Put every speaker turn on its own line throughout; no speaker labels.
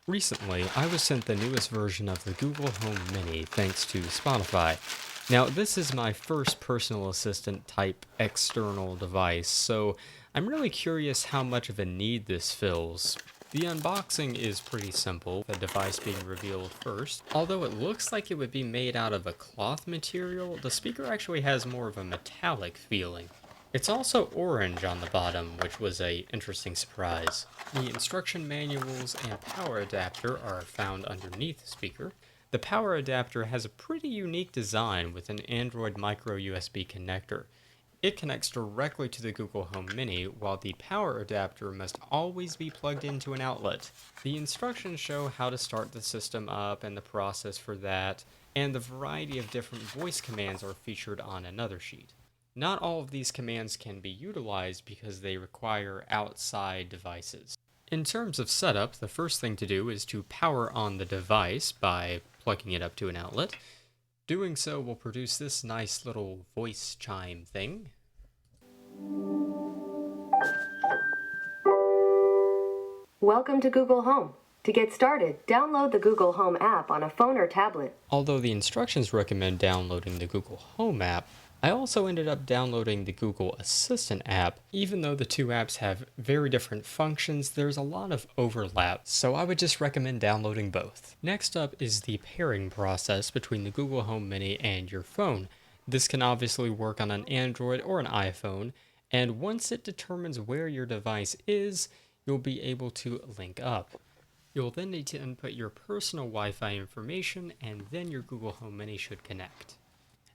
Recently, I was sent the newest version of the Google Home Mini thanks to Spotify. Now, this is my first personal assistant type external device, so I'm really curious how much of a need this fills. The unboxing is pretty simple, the device being revealed first. Although it looks like it would be made out of a cloth material, the speaker actually has more of a metallic feeling. It's also orange on the bottom, which was a interesting surprise. The instruction manuals and power adapter are found underneath the speaker. The power adapter has a pretty unique design with an Android micro USB connector. It connects directly to the Google Home Mini, while the power adapter must always be plugged into an outlet. The instructions show how to start the system up and the process for that, and the variety of different voice commands are featured on another sheet. Not all of these commands can be utilized because they require outside devices. In terms of setup, the first thing to do is to power on the device by plugging it up to an outlet. Doing so will produce this nice little voice chime thing.
Welcome to Google Home. To get started, download the Google Home app on a phone or tablet.
Although the instructions recommend downloading the Google Home app, I also ended up downloading the Google Assistant app. Even though the two apps have very different functions, there's a lot of overlap, so I would just recommend downloading both. Next up is the pairing process between the Google Home Mini and your phone. This can obviously work on an Android or an iPhone, and once it determines where your device is, you'll be able to link up. You'll then need to input your personal Wi-Fi information, and then your Google Home Mini should connect.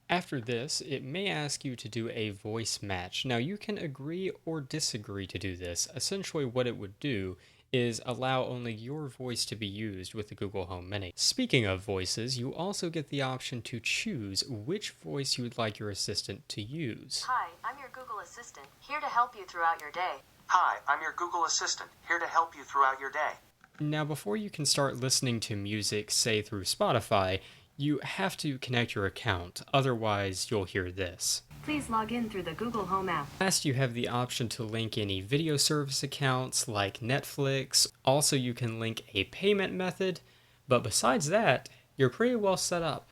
After this, it may ask you to do a voice match. Now, you can agree or disagree to do this. Essentially, what it would do is allow only your voice to be used with the Google Home Mini. Speaking of voices, you also get the option to choose which voice you would like your assistant to use.
Hi, I'm your Google Assistant, here to help you throughout your day.
Hi, I'm your Google Assistant, here to help you throughout your day.
Now, before you can start listening to music, say through Spotify, you have to connect your account, otherwise you'll hear this.
Please log in through the Google Home app.
Last, you have the option to link any video service accounts like Netflix. Also, you can link a payment method, but besides that, you're pretty well set up.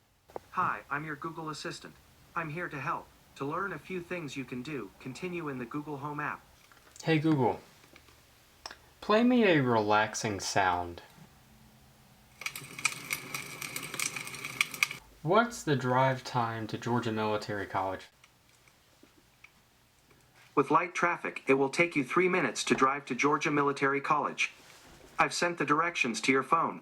Hi, I'm your Google Assistant. I'm here to help. To learn a few things you can do, continue in the Google Home app.
Hey Google, play me a relaxing sound. What's the drive time to Georgia Military College?
With light traffic, it will take you 3 minutes to drive to Georgia Military College. I've sent the directions to your phone.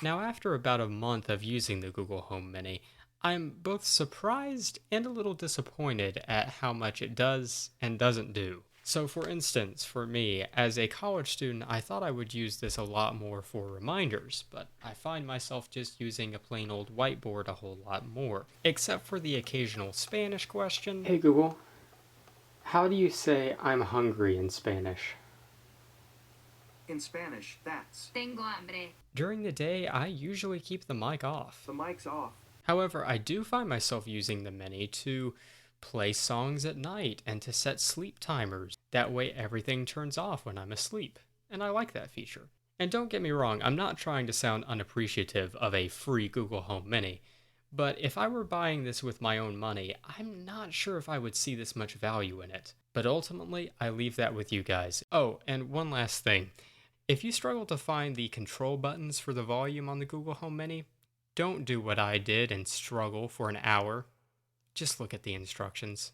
Now, after about a month of using the Google Home Mini, I'm both surprised and a little disappointed at how much it does and doesn't do. So for instance, for me, as a college student, I thought I would use this a lot more for reminders, but I find myself just using a plain old whiteboard a whole lot more, except for the occasional Spanish question. Hey Google, how do you say I'm hungry in Spanish?
In Spanish, that's
Tengo hambre.
During the day, I usually keep the mic off.
the mic's off.
However, I do find myself using the Mini to play songs at night and to set sleep timers. That way everything turns off when I'm asleep, and I like that feature. And don't get me wrong, I'm not trying to sound unappreciative of a free Google Home Mini, but if I were buying this with my own money, I'm not sure if I would see this much value in it. But ultimately, I leave that with you guys. Oh, and one last thing. If you struggle to find the control buttons for the volume on the Google Home Mini, don't do what I did and struggle for an hour. Just look at the instructions.